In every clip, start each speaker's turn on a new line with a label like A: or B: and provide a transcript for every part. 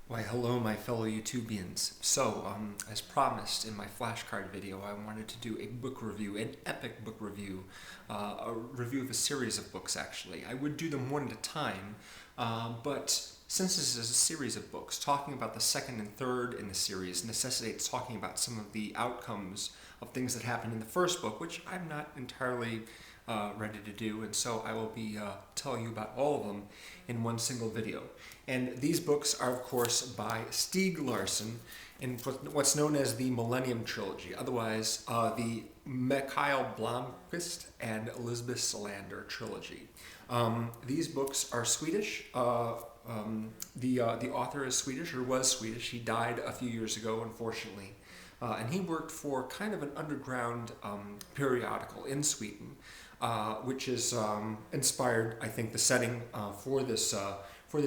A: Why, hello, my fellow YouTubians. As promised in my flashcard video, I wanted to do a book review, an epic book review, a review of a series of books, actually. I would do them one at a time, but since this is a series of books, talking about the second and third in the series necessitates talking about some of the outcomes of things that happened in the first book, which I'm not entirely ready to do, and so I will be telling you about all of them in one single video. And these books are, of course, by Stieg Larsson in what's known as the Millennium Trilogy, otherwise the Mikael Blomkvist and Lisbeth Salander trilogy. These books are Swedish. The author is Swedish, or was Swedish. He died a few years ago, unfortunately. And he worked for kind of an underground periodical in Sweden, which is inspired, I think, the setting for this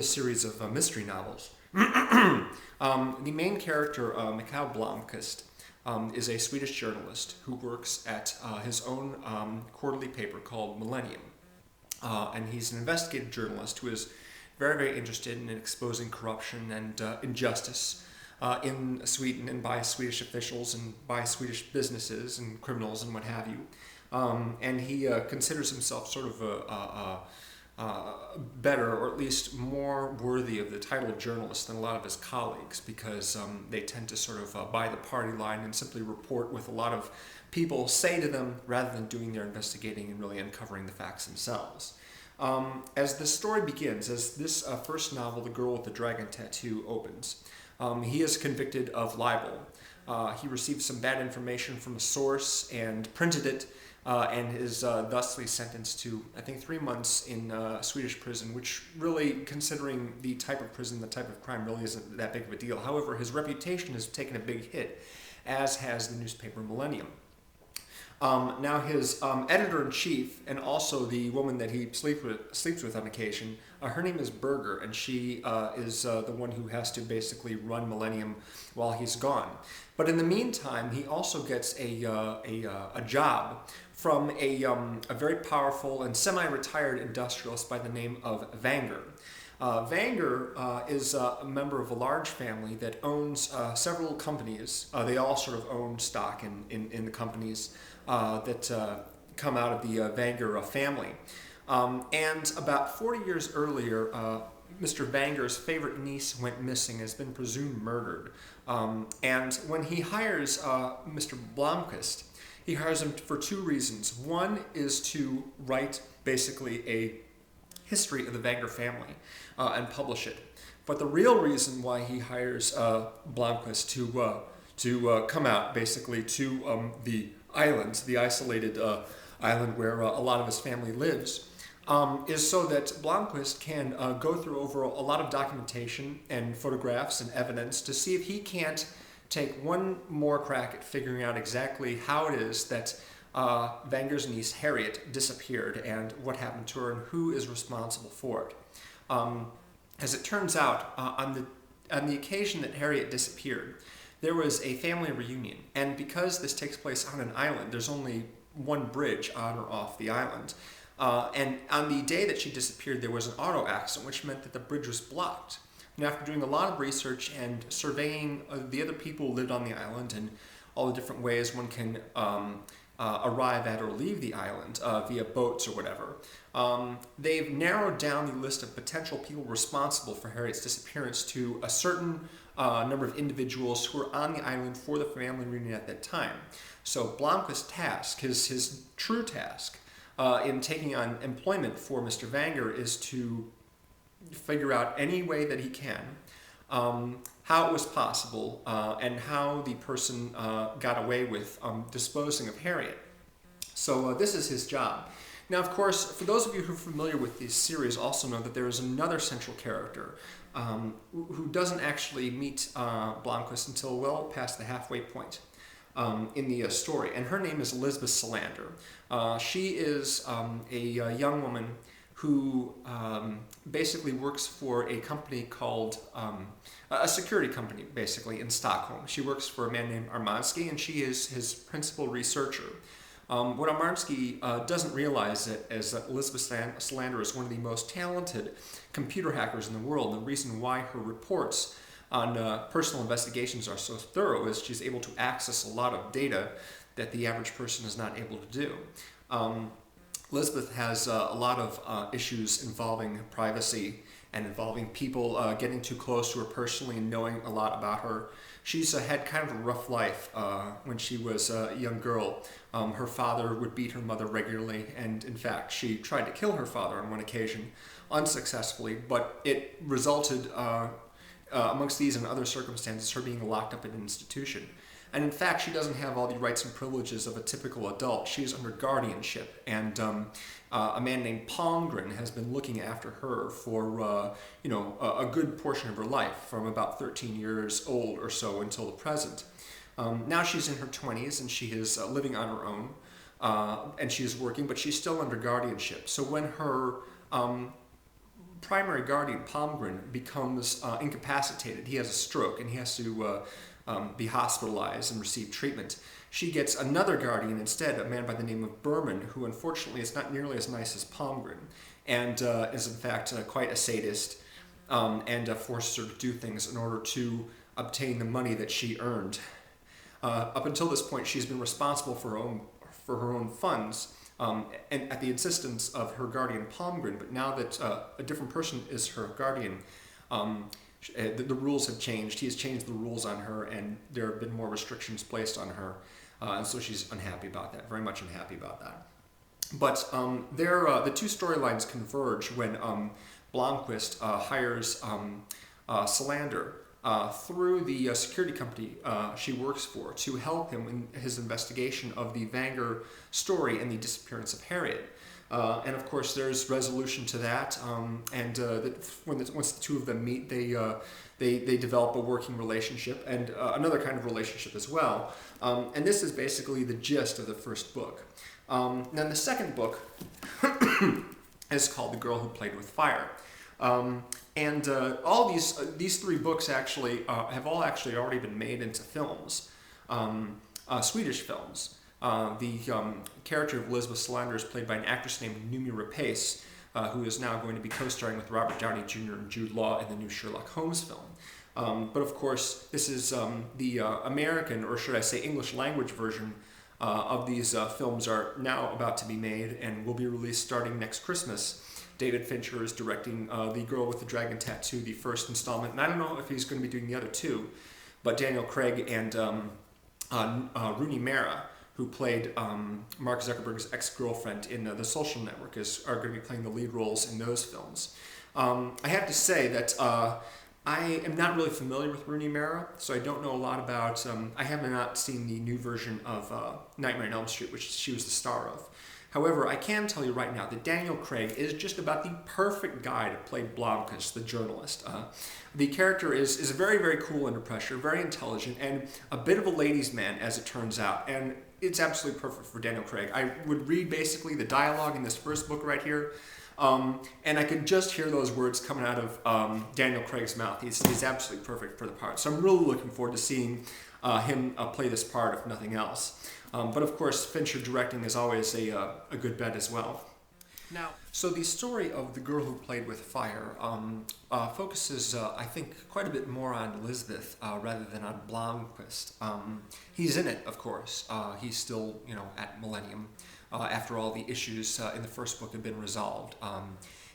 A: series of mystery novels. The main character, Mikael Blomkvist, is a Swedish journalist who works at his own quarterly paper called Millennium. And he's an investigative journalist who is very, very interested in exposing corruption and injustice in Sweden and by Swedish officials and by Swedish businesses and criminals and what have you. And he considers himself sort of a better, or at least more worthy of the title of journalist than a lot of his colleagues, because they tend to sort of buy the party line and simply report what a lot of people say to them rather than doing their investigating and really uncovering the facts themselves. As the story begins, as this first novel, The Girl with the Dragon Tattoo, opens, he is convicted of libel. He received some bad information from a source and printed it, and is thusly sentenced to, I think, 3 months in Swedish prison, which really, considering the type of prison, the type of crime, really isn't that big of a deal. However, his reputation has taken a big hit, as has the newspaper Millennium. Now his editor-in-chief, and also the woman that he sleeps with on occasion, her name is Berger, and she is the one who has to basically run Millennium while he's gone. But in the meantime, he also gets a job from a very powerful and semi-retired industrialist by the name of Vanger. Vanger is a member of a large family that owns several companies. They all sort of own stock in the companies that come out of the Vanger family. And about 40 years earlier, Mr. Vanger's favorite niece went missing, has been presumed murdered. And when he hires Mr. Blomkvist, he hires him for two reasons. One is to write basically a history of the Vanger family and publish it. But the real reason why he hires Blomkvist to come out basically to the island, the isolated island where a lot of his family lives, is so that Blomkvist can go through over a lot of documentation and photographs and evidence to see if he can't take one more crack at figuring out exactly how it is that Vanger's niece Harriet disappeared and what happened to her and who is responsible for it. As it turns out, on the occasion that Harriet disappeared, there was a family reunion, and because this takes place on an island, there's only one bridge on or off the island. And on the day that she disappeared, there was an auto accident, which meant that the bridge was blocked. And after doing a lot of research and surveying the other people who lived on the island and all the different ways one can arrive at or leave the island via boats or whatever, they've narrowed down the list of potential people responsible for Harriet's disappearance to a certain number of individuals who were on the island for the family reunion at that time. So Blomkvist's task, his true task in taking on employment for Mr. Vanger, is to figure out any way that he can how it was possible and how the person got away with disposing of Harriet. So this is his job. Now, of course, for those of you who are familiar with this series also know that there is another central character who doesn't actually meet Blomkvist until well past the halfway point in the story, and her name is Lisbeth Salander. She is a young woman who basically works for a company called, a security company, basically, in Stockholm. She works for a man named Armansky, and she is his principal researcher. What Armansky doesn't realize is that Lisbeth Salander is one of the most talented computer hackers in the world. The reason why her reports on personal investigations are so thorough is she's able to access a lot of data that the average person is not able to do. Lisbeth has a lot of issues involving privacy and involving people getting too close to her personally and knowing a lot about her. She's had kind of a rough life when she was a young girl. Her father would beat her mother regularly, and in fact, she tried to kill her father on one occasion, unsuccessfully, but it resulted, amongst these and other circumstances, her being locked up in an institution. And in fact, she doesn't have all the rights and privileges of a typical adult. She's under guardianship, and a man named Palmgren has been looking after her for a good portion of her life, from about 13 years old or so until the present. Now she's in her 20s, and she is living on her own, and she is working, but she's still under guardianship. So when her primary guardian, Palmgren, becomes incapacitated, he has a stroke, and he has to be hospitalized and receive treatment, she gets another guardian instead, a man by the name of Berman, who unfortunately is not nearly as nice as Palmgren, and is in fact quite a sadist, and forces her to do things in order to obtain the money that she earned. Up until this point, she's been responsible for her own funds, and at the insistence of her guardian Palmgren. But now that a different person is her guardian, the rules have changed. He has changed the rules on her, and there have been more restrictions placed on her, and so she's unhappy about that. Very much unhappy about that. But the two storylines converge when Blomkvist hires Salander through the security company she works for to help him in his investigation of the Vanger story and the disappearance of Harriet. And of course, there's resolution to that. Once the two of them meet, they develop a working relationship and another kind of relationship as well. And this is basically the gist of the first book. Then the second book is called The Girl Who Played with Fire. All these three books actually have all actually already been made into films, Swedish films. The character of Lisbeth Salander is played by an actress named Noomi Rapace, who is now going to be co-starring with Robert Downey Jr. and Jude Law in the new Sherlock Holmes film. But of course, this is the American, or should I say English language version of these films are now about to be made and will be released starting next Christmas. David Fincher is directing The Girl with the Dragon Tattoo, the first installment, and I don't know if he's going to be doing the other two, but Daniel Craig and Rooney Mara, who played Mark Zuckerberg's ex-girlfriend in The Social Network, are going to be playing the lead roles in those films. I have to say that I am not really familiar with Rooney Mara, so I don't know a lot about... I have not seen the new version of Nightmare on Elm Street, which she was the star of. However, I can tell you right now that Daniel Craig is just about the perfect guy to play Blomkvist, the journalist. The character is very, very cool under pressure, very intelligent, and a bit of a ladies' man, as it turns out. And it's absolutely perfect for Daniel Craig. I would read basically the dialogue in this first book right here, and I could just hear those words coming out of Daniel Craig's mouth. He's absolutely perfect for the part. So I'm really looking forward to seeing him play this part, if nothing else. But of course, Fincher directing is always a good bet as well. Now, so the story of The Girl Who Played with Fire focuses, I think, quite a bit more on Lisbeth rather than on Blomkvist. He's in it, of course. He's still, at Millennium after all the issues in the first book have been resolved.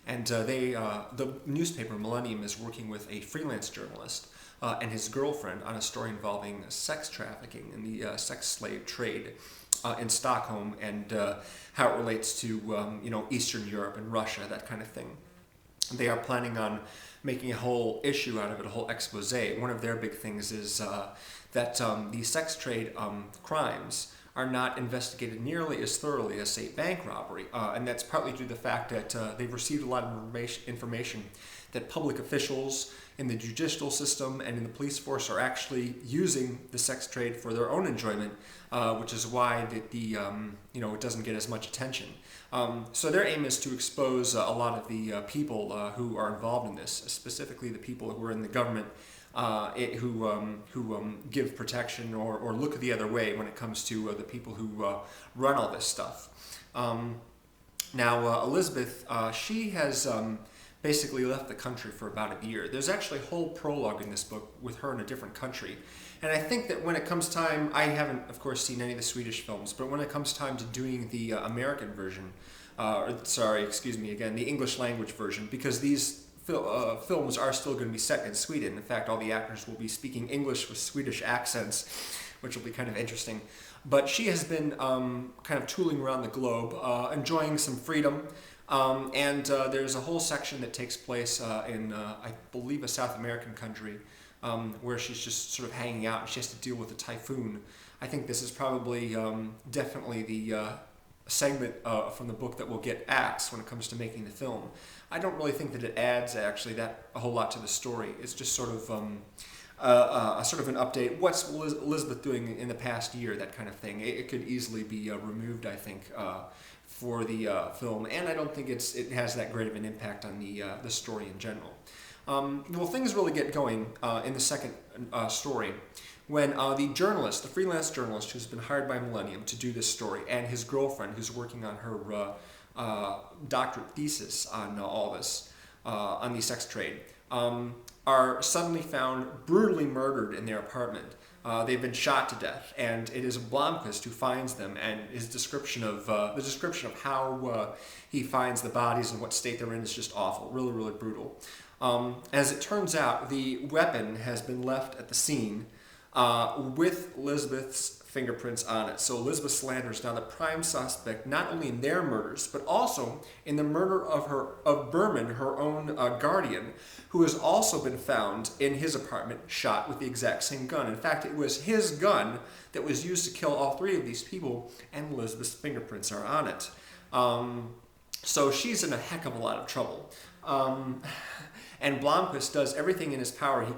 A: The newspaper Millennium is working with a freelance journalist and his girlfriend on a story involving sex trafficking and the sex slave trade in Stockholm and how it relates to Eastern Europe and Russia, that kind of thing. They are planning on making a whole issue out of it, a whole expose. One of their big things is that the sex trade crimes are not investigated nearly as thoroughly as, say, bank robbery. And that's partly due to the fact that they've received a lot of information that public officials in the judicial system and in the police force are actually using the sex trade for their own enjoyment, which is why it doesn't get as much attention. So their aim is to expose a lot of the people who are involved in this, specifically the people who are in the government, who give protection or look the other way when it comes to the people who run all this stuff. Now, Elizabeth, she has basically left the country for about a year. There's actually a whole prologue in this book with her in a different country. And I think that when it comes time, I haven't, of course, seen any of the Swedish films, but when it comes time to doing the American version, the English language version, because these films are still going to be set in Sweden. In fact, all the actors will be speaking English with Swedish accents, which will be kind of interesting. But she has been kind of tooling around the globe, enjoying some freedom. There's a whole section that takes place in, I believe, a South American country, where she's just sort of hanging out and she has to deal with a typhoon. I think this is probably definitely the segment from the book that will get axed when it comes to making the film. I don't really think that it adds actually a whole lot to the story. It's just sort of an update. What's Elizabeth doing in the past year? That kind of thing. It could easily be removed, I think, for the film, and I don't think it has that great of an impact on the story in general. Well, things really get going in the second story when the freelance journalist who's been hired by Millennium to do this story, and his girlfriend who's working on her doctorate thesis on all this, on the sex trade, are suddenly found brutally murdered in their apartment. They've been shot to death, and it is Blomkvist who finds them, and his description of how he finds the bodies and what state they're in is just awful, really, really brutal. As it turns out, the weapon has been left at the scene with Lisbeth's fingerprints on it. So Lisbeth Salander is now the prime suspect, not only in their murders, but also in the murder of Berman, her own guardian, who has also been found in his apartment shot with the exact same gun. In fact, it was his gun that was used to kill all three of these people, and Lisbeth's fingerprints are on it. So she's in a heck of a lot of trouble. And Blomkvist does everything in his power he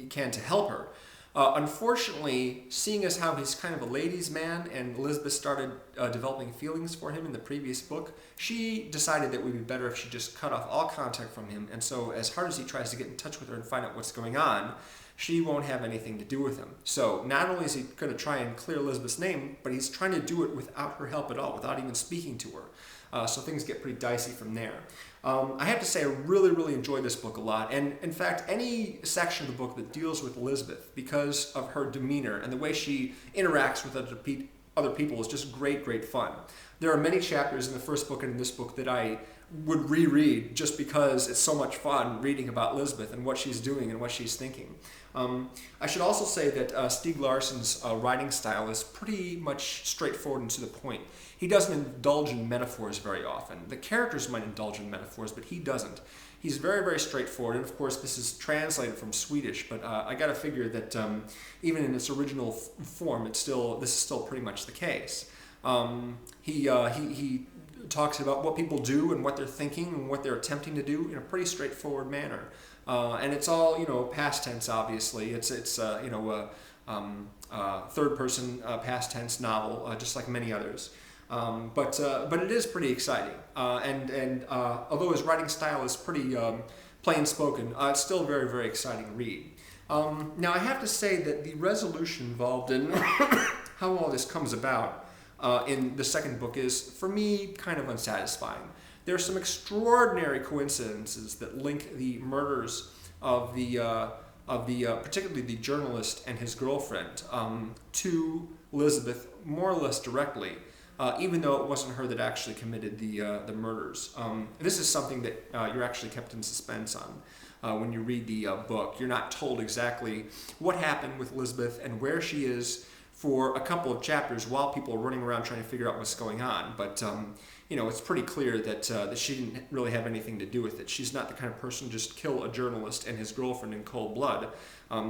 A: can to help her. Unfortunately, seeing as how he's kind of a ladies' man and Elizabeth started developing feelings for him in the previous book, she decided that it would be better if she just cut off all contact from him. And so as hard as he tries to get in touch with her and find out what's going on, she won't have anything to do with him. So not only is he going to try and clear Elizabeth's name, but he's trying to do it without her help at all, without even speaking to her. So things get pretty dicey from there. I have to say I really, really enjoyed this book a lot. And in fact, any section of the book that deals with Elizabeth, because of her demeanor and the way she interacts with other people, is just great, great fun. There are many chapters in the first book and in this book that I would reread just because it's so much fun reading about Lisbeth and what she's doing and what she's thinking. I should also say that Stieg Larsson's writing style is pretty much straightforward and to the point. He doesn't indulge in metaphors very often. The characters might indulge in metaphors, but he doesn't. He's very, very straightforward, and of course this is translated from Swedish, but I gotta figure that even in its original form, this is still pretty much the case. He talks about what people do and what they're thinking and what they're attempting to do in a pretty straightforward manner. And it's all, past tense, obviously. It's third person past tense novel, just like many others. But it is pretty exciting. And although his writing style is pretty plain spoken, it's still a very, very exciting read. Now I have to say that the resolution involved in how all this comes about in the second book is, for me, kind of unsatisfying. There are some extraordinary coincidences that link the murders of particularly the journalist and his girlfriend to Elizabeth more or less directly, even though it wasn't her that actually committed the murders. This is something that you're actually kept in suspense on when you read the book. You're not told exactly what happened with Elizabeth and where she is for a couple of chapters while people are running around trying to figure out what's going on. But it's pretty clear that she didn't really have anything to do with it. She's not the kind of person to just kill a journalist and his girlfriend in cold blood.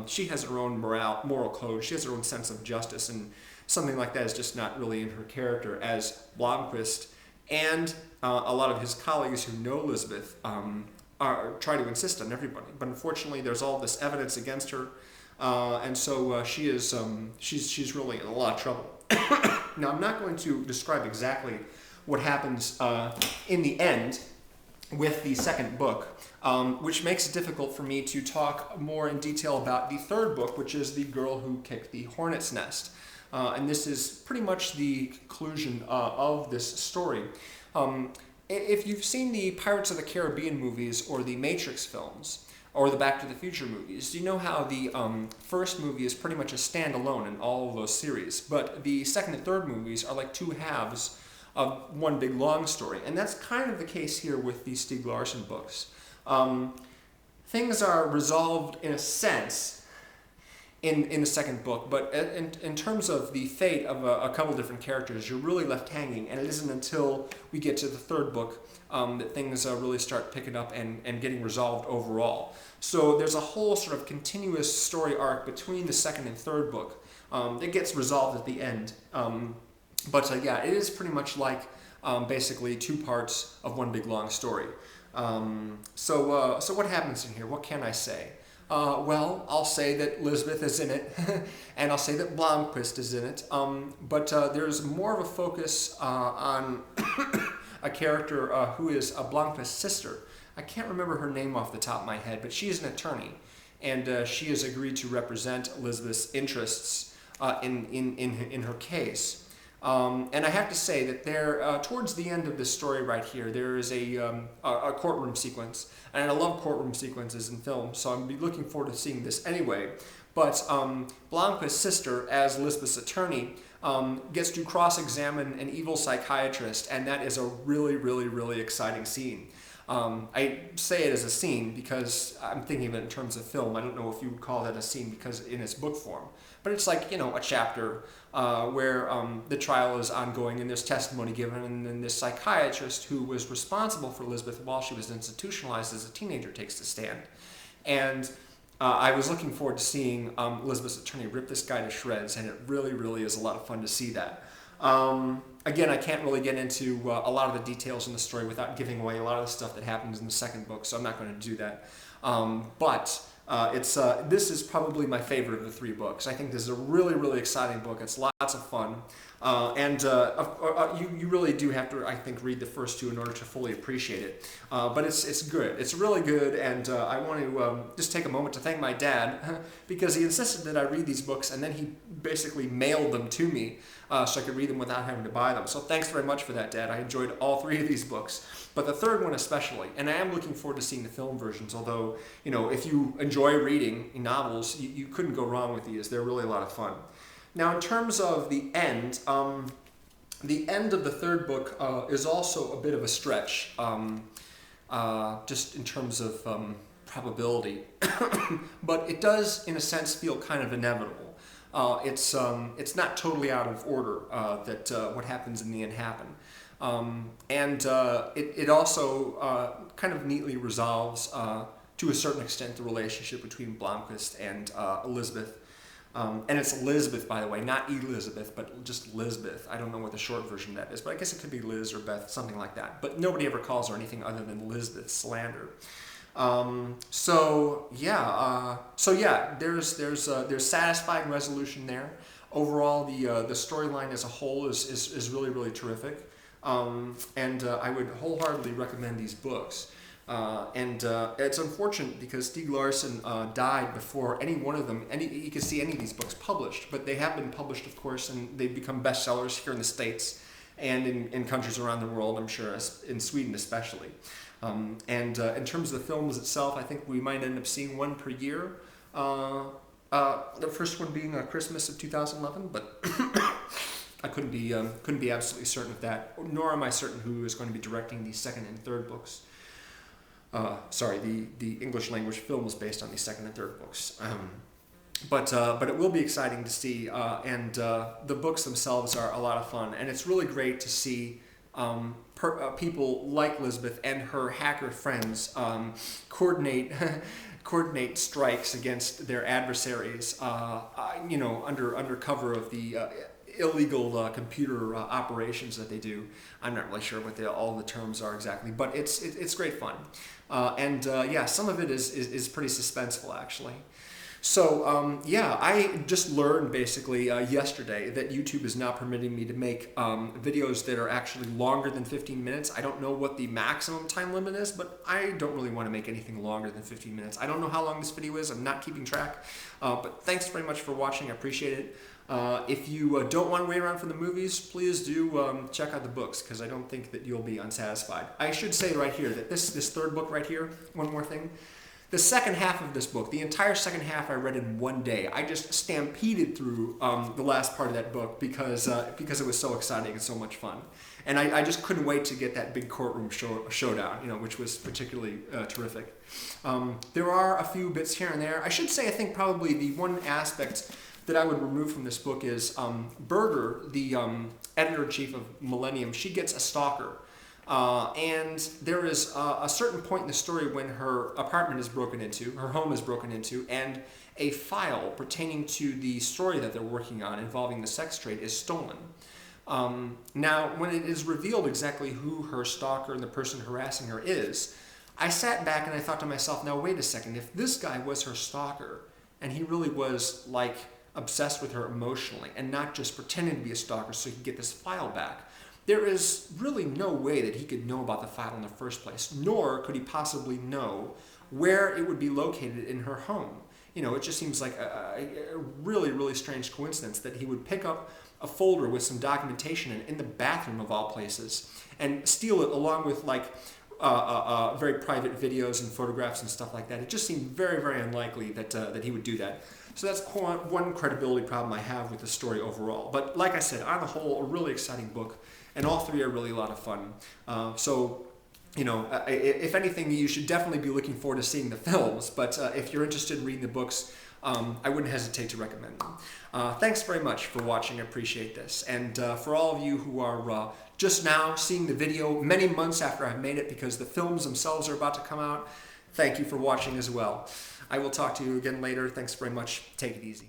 A: She has her own moral code. She has her own sense of justice, and something like that is just not really in her character, as Blomkvist and a lot of his colleagues who know Elizabeth try to insist on everybody. But unfortunately, there's all this evidence against her, and so she's really in a lot of trouble. Now, I'm not going to describe exactly what happens in the end with the second book, which makes it difficult for me to talk more in detail about the third book, which is The Girl Who Kicked the Hornet's Nest. And this is pretty much the conclusion of this story. if you've seen the Pirates of the Caribbean movies or the Matrix films or the Back to the Future movies, you know how the first movie is pretty much a standalone in all of those series, but the second and third movies are like two halves of one big long story. And that's kind of the case here with the Stieg Larsson books. Things are resolved in a sense in the second book, but in terms of the fate of a couple different characters, you're really left hanging, and it isn't until we get to the third book that things really start picking up and getting resolved overall. So there's a whole sort of continuous story arc between the second and third book that gets resolved at the end. But yeah, it is pretty much like basically two parts of one big long story. So what happens in here? What can I say? Well, I'll say that Lisbeth is in it, and I'll say that Blomkvist is in it, but there's more of a focus on a character who is Blomkvist's sister. I can't remember her name off the top of my head, but she is an attorney, and she has agreed to represent Lisbeth's interests in her case. And I have to say that there, towards the end of this story right here, there is a courtroom sequence, and I love courtroom sequences in film, so I'll be looking forward to seeing this anyway. But Blomkvist's sister, as Lisbeth's attorney, gets to cross-examine an evil psychiatrist, and that is a really, really, really exciting scene. I say it as a scene because I'm thinking of it in terms of film. I don't know if you would call that a scene because in its book form. But it's like, a chapter where the trial is ongoing and there's testimony given, and then this psychiatrist who was responsible for Lisbeth while she was institutionalized as a teenager takes the stand. And I was looking forward to seeing Lisbeth's attorney rip this guy to shreds, and it really, really is a lot of fun to see that. Again, I can't really get into a lot of the details in the story without giving away a lot of the stuff that happens in the second book, so I'm not going to do that. But this is probably my favorite of the three books. I think this is a really, really exciting book. It's lots of fun. And you really do have to, I think, read the first two in order to fully appreciate it. But it's good. It's really good, and I want to just take a moment to thank my dad because he insisted that I read these books, and then he basically mailed them to me so I could read them without having to buy them. So thanks very much for that, Dad. I enjoyed all three of these books, but the third one especially. And I am looking forward to seeing the film versions, although, if you enjoy reading novels, you couldn't go wrong with these. They're really a lot of fun. Now, in terms of the end of the third book is also a bit of a stretch, just in terms of probability, but it does, in a sense, feel kind of inevitable. It's not totally out of order that what happens in the end happened. And it also kind of neatly resolves, to a certain extent, the relationship between Blomkvist and Lisbeth. And it's Lisbeth, by the way, not Elizabeth, but just Lisbeth. I don't know what the short version of that is, but I guess it could be Liz or Beth, something like that. But nobody ever calls her anything other than Lisbeth Salander. So yeah, there's satisfying resolution there. Overall, the storyline as a whole is really, really terrific. And I would wholeheartedly recommend these books. And it's unfortunate because Stieg Larsson died before any one of them, you could see any of these books published, but they have been published, of course, and they've become bestsellers here in the States and in countries around the world, I'm sure, in Sweden especially. And in terms of the films itself, I think we might end up seeing one per year. The first one being Christmas of 2011, but I couldn't be absolutely certain of that, nor am I certain who is going to be directing the second and third books. The English language film was based on the second and third books. But it will be exciting to see, and the books themselves are a lot of fun, and it's really great to see people like Lisbeth and her hacker friends coordinate strikes against their adversaries, under cover of the illegal computer operations that they do. I'm not really sure what all the terms are exactly, but it's great fun. And some of it is pretty suspenseful, actually. Yeah, I just learned basically yesterday that YouTube is now permitting me to make videos that are actually longer than 15 minutes. I don't know what the maximum time limit is, but I don't really want to make anything longer than 15 minutes. I don't know how long this video is. I'm not keeping track. But thanks very much for watching. I appreciate it. If you don't want to wait around for the movies, please do check out the books, because I don't think that you'll be unsatisfied. I should say right here that this third book right here, one more thing. The second half of this book, the entire second half I read in one day. I just stampeded through the last part of that book because it was so exciting and so much fun. And I just couldn't wait to get that big courtroom showdown, which was particularly terrific. There are a few bits here and there. I should say I think probably the one aspect that I would remove from this book is Berger, the editor-in-chief of Millennium, she gets a stalker. And there is a certain point in the story when her apartment is broken into, her home is broken into, and a file pertaining to the story that they're working on involving the sex trade is stolen. Now, when it is revealed exactly who her stalker and the person harassing her is, I sat back and I thought to myself, now wait a second, if this guy was her stalker, and he really was like obsessed with her emotionally, and not just pretending to be a stalker so he could get this file back, there is really no way that he could know about the file in the first place, nor could he possibly know where it would be located in her home. It just seems like a really, really strange coincidence that he would pick up a folder with some documentation in the bathroom of all places and steal it along with very private videos and photographs and stuff like that. It just seemed very, very unlikely that he would do that. So that's one credibility problem I have with the story overall. But like I said, on the whole, a really exciting book. And all three are really a lot of fun. If anything, you should definitely be looking forward to seeing the films. But if you're interested in reading the books, I wouldn't hesitate to recommend them. Thanks very much for watching. I appreciate this. And for all of you who are just now seeing the video many months after I've made it because the films themselves are about to come out, thank you for watching as well. I will talk to you again later. Thanks very much. Take it easy.